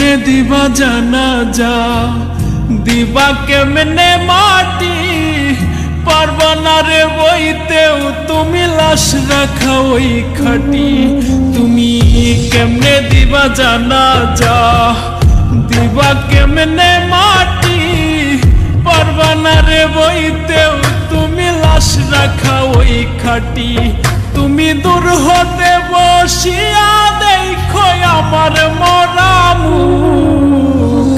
কেমনে দিবা জানাজা, দিবা কেমনে মাটি, পারবা না রে বইতেও তুমি লাশ রাখা ওই খাটি। তুমি কেমনে দিবা জানাজা, দিবা কেমনে মাটি, পারবা না রে বইতেও তুমি লাশ রাখা ওই খাটি। তুমি দূর হতে বসিয়া দেখো আমার মরা মুখ,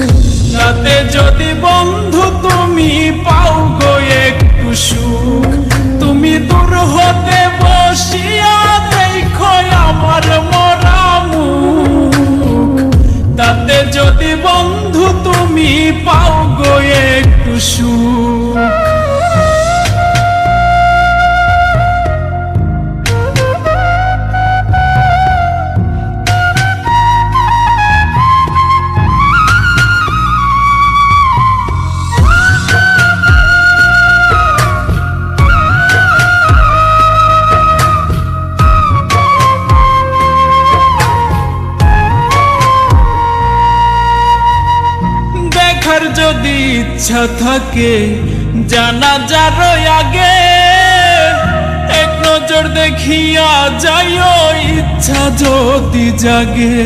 রাতে যদি বন্ধু তুমি পাও গো একটু সুখ। তুমি দূর হতে বসিয়া দেখো আমার মরা মুখ, তাতে যদি বন্ধু তুমি পাও গো একটু সুখ। দেখার যদি ইচ্ছা থাকে জানাজার আগে, এক নজর দেখিয়া যাইও ইচ্ছা যদি জাগে।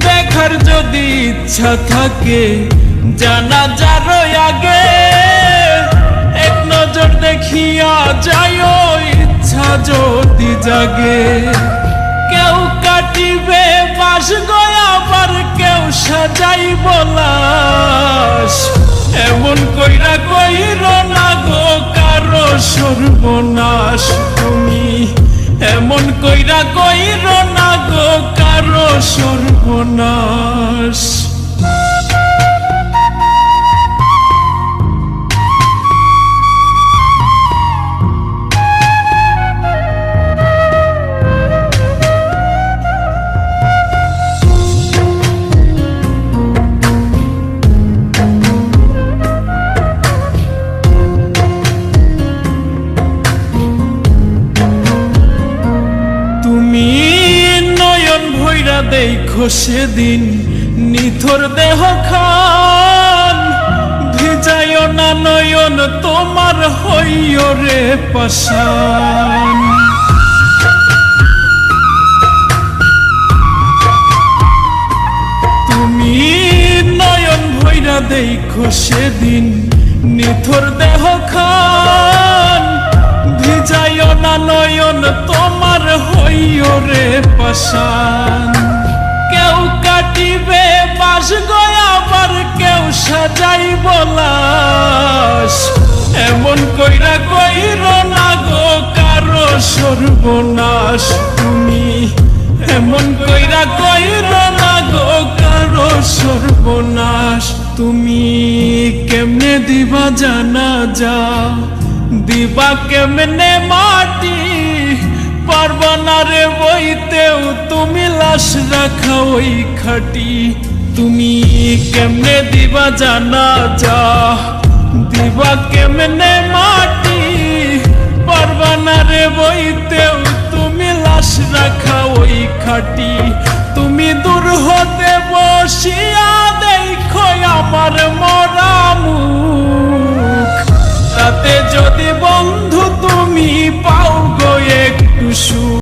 দেখার যদি ইচ্ছা থাকে জানাজার আগে, এক নজর দেখিয়া যাইও ইচ্ছা যদি জাগে। কেউ কাটিবে বাস গয়া, আবার কেউ সাজাইব লাশ, এমন কইরা কইর না গো কারো সর্বনাশ। তুমি এমন কইরা কইর না গো কারো সর্বনাশ। দেখো সেদিন নিথর দেহ খান, ভিজাইও না নয়ন তোমার হইও রে পাষাণ। তুমি নয়ন ভৈরা দেখো সেদিন নিথর দেহ খান, ভিজাইও না নয়ন তোমার হইও রে পাষাণ। কেউ কাটিবে বাস গয়া, আবার কেউ সাজাইব লাশ, এমন কইরা কইর না গো কারো সর্বনাশ। তুমি এমন কইরা কইর না গো কারো সর্বনাশ। তুমি কেমনে দিবা জানাজা, দিবা কেমনে মাটি, পারবা না রে বইতেও তুমি লাশ রাখা ওই খাটি। তুমি কেমনে দিবা জানাজা, দিবা কেমনে মাটি, পারবা না রে বইতেও তুমি লাশ রাখা ওই খাটি। তুমি দূর হতে বসিয়া দেখো আমার মরা মুখ, তাতে যদি বন্ধু